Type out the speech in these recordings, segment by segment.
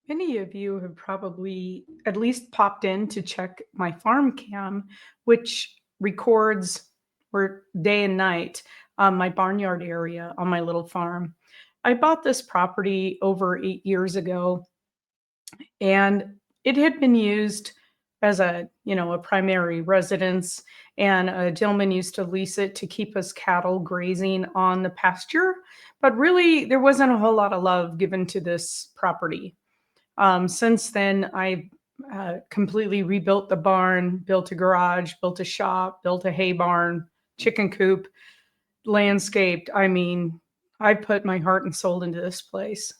Many of you have probably at least popped in to check my farm cam, which records or day and night my barnyard area on my little farm. I bought this property over 8 years ago, and it had been used as a primary residence. And a gentleman used to lease it to keep his cattle grazing on the pasture. But really, there wasn't a whole lot of love given to this property. Since then, I completely rebuilt the barn, built a garage, built a shop, built a hay barn, chicken coop, landscaped. I mean, I put my heart and soul into this place.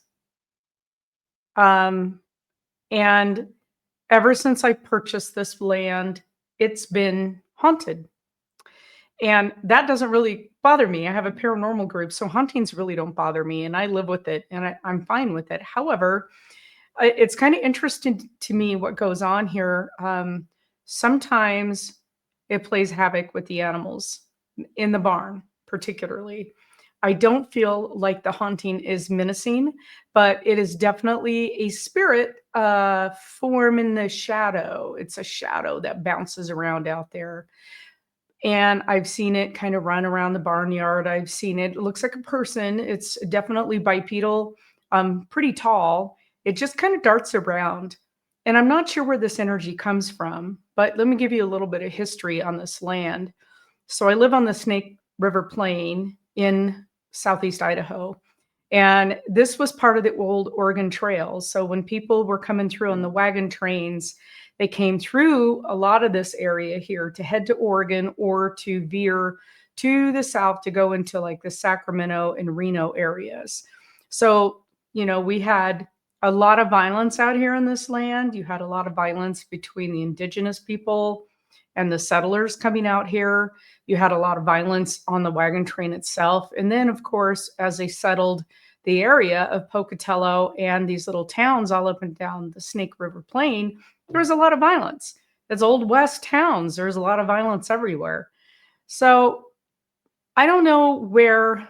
Um, and ever since I purchased this land, it's been haunted. And that doesn't really bother me. I have a paranormal group, so hauntings really don't bother me, and I live with it, and I'm fine with it. However, it's kind of interesting to me what goes on here. Sometimes it plays havoc with the animals in the barn, particularly. I don't feel like the haunting is menacing, but it is definitely a spirit form in the shadow. It's a shadow that bounces around out there. And I've seen it kind of run around the barnyard. I've seen it. It looks like a person. It's definitely bipedal, pretty tall. It just kind of darts around. And I'm not sure where this energy comes from, but let me give you a little bit of history on this land. So I live on the Snake River Plain in southeast Idaho. And this was part of the old Oregon Trail. So when people were coming through on the wagon trains, they came through a lot of this area here to head to Oregon or to veer to the south to go into like the Sacramento and Reno areas. So, we had a lot of violence out here in this land. You had a lot of violence between the indigenous people and the settlers coming out here. You had a lot of violence on the wagon train itself. And then, of course, as they settled the area of Pocatello and these little towns all up and down the Snake River Plain, there was a lot of violence. It's old West towns. There's a lot of violence everywhere. So I don't know where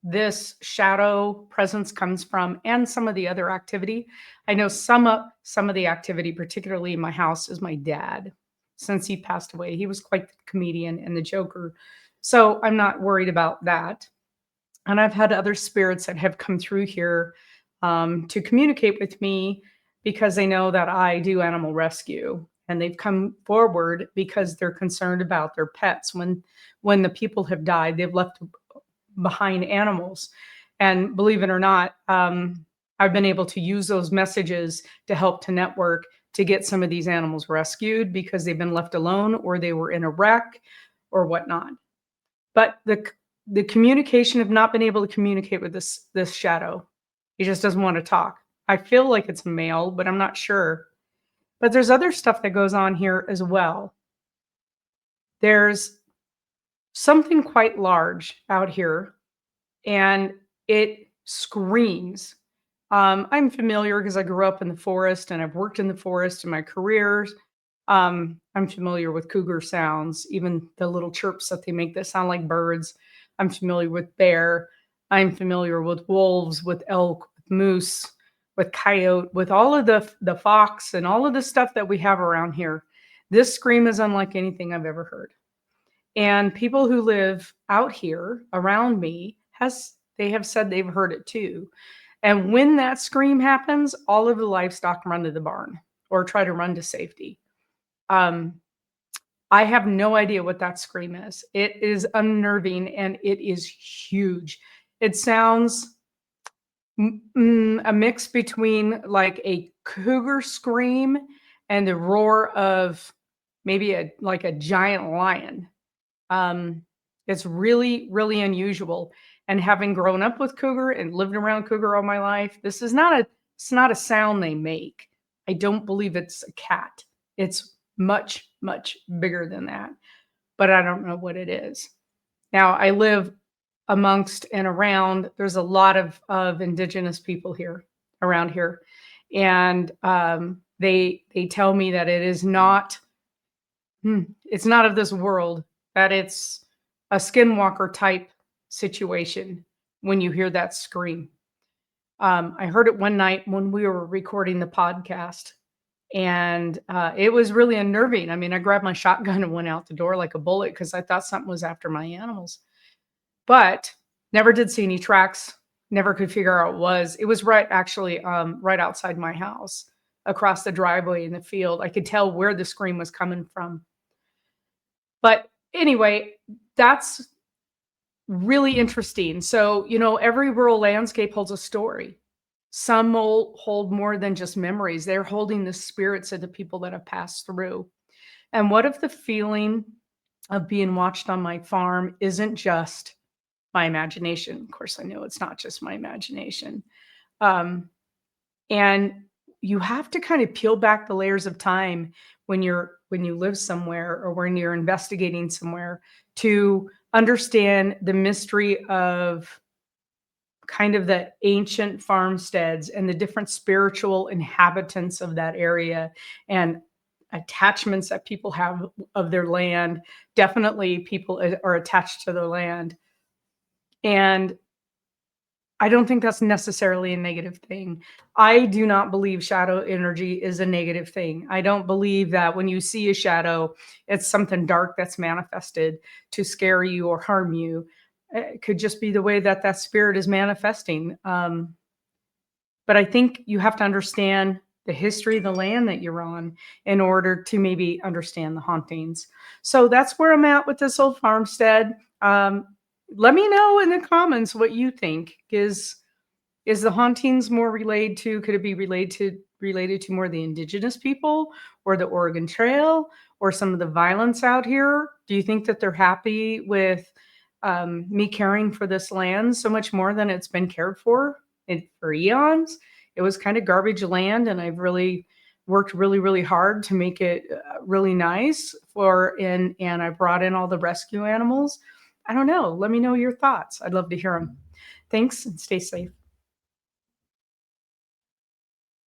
this shadow presence comes from and some of the other activity. I know some of the activity, particularly in my house, is my dad. Since he passed away, he was quite the comedian and the joker. So I'm not worried about that. And I've had other spirits that have come through here to communicate with me because they know that I do animal rescue. And they've come forward because they're concerned about their pets. When the people have died, they've left behind animals. And believe it or not, I've been able to use those messages to help to network to get some of these animals rescued because they've been left alone or they were in a wreck or whatnot. But the communication have not been able to communicate with this shadow. He just doesn't want to talk. I feel like it's male, but I'm not sure. But there's other stuff that goes on here as well. There's something quite large out here, and it screams. I'm familiar because I grew up in the forest and I've worked in the forest in my careers. I'm familiar with cougar sounds, even the little chirps that they make that sound like birds. I'm familiar with bear. I'm familiar with wolves, with elk, with moose, with coyote, with all of the fox and all of the stuff that we have around here. This scream is unlike anything I've ever heard. And people who live out here around me they have said they've heard it too. And when that scream happens, all of the livestock run to the barn or try to run to safety. Um, I have no idea what that scream is. It is unnerving and it is huge. It sounds a mix between like a cougar scream and the roar of maybe a giant lion. Um, it's really, really unusual. And having grown up with cougar and lived around cougar all my life, it's not a sound they make. I don't believe it's a cat. It's much, much bigger than that, but I don't know what it is. Now I live amongst and around, there's a lot of indigenous people here around here. And they tell me that it's not of this world, that it's a skinwalker type situation when you hear that scream. I heard it one night when we were recording the podcast, and it was really unnerving. I mean, I grabbed my shotgun and went out the door like a bullet because I thought something was after my animals. But never did see any tracks, never could figure out what it was. It was right actually, right outside my house, across the driveway in the field. I could tell where the scream was coming from. But anyway, that's really interesting. So, every rural landscape holds a story. Some will hold more than just memories. They're holding the spirits of the people that have passed through. And what if the feeling of being watched on my farm isn't just my imagination? Of course, I know it's not just my imagination. Um, and you have to kind of peel back the layers of time when you live somewhere or when you're investigating somewhere to understand the mystery of kind of the ancient farmsteads and the different spiritual inhabitants of that area and attachments that people have of their land. Definitely people are attached to their land. And I don't think that's necessarily a negative thing. I do not believe shadow energy is a negative thing. I don't believe that when you see a shadow, it's something dark that's manifested to scare you or harm you. It could just be the way that that spirit is manifesting. But I think you have to understand the history of the land that you're on in order to maybe understand the hauntings. So that's where I'm at with this old farmstead. Let me know in the comments what you think. Is the hauntings more related to, could it be related to more the indigenous people or the Oregon Trail or some of the violence out here? Do you think that they're happy with me caring for this land so much more than it's been cared for for eons? It was kind of garbage land, and I've really worked really, really hard to make it really nice and I brought in all the rescue animals. I don't know. Let me know your thoughts. I'd love to hear them. Thanks and stay safe.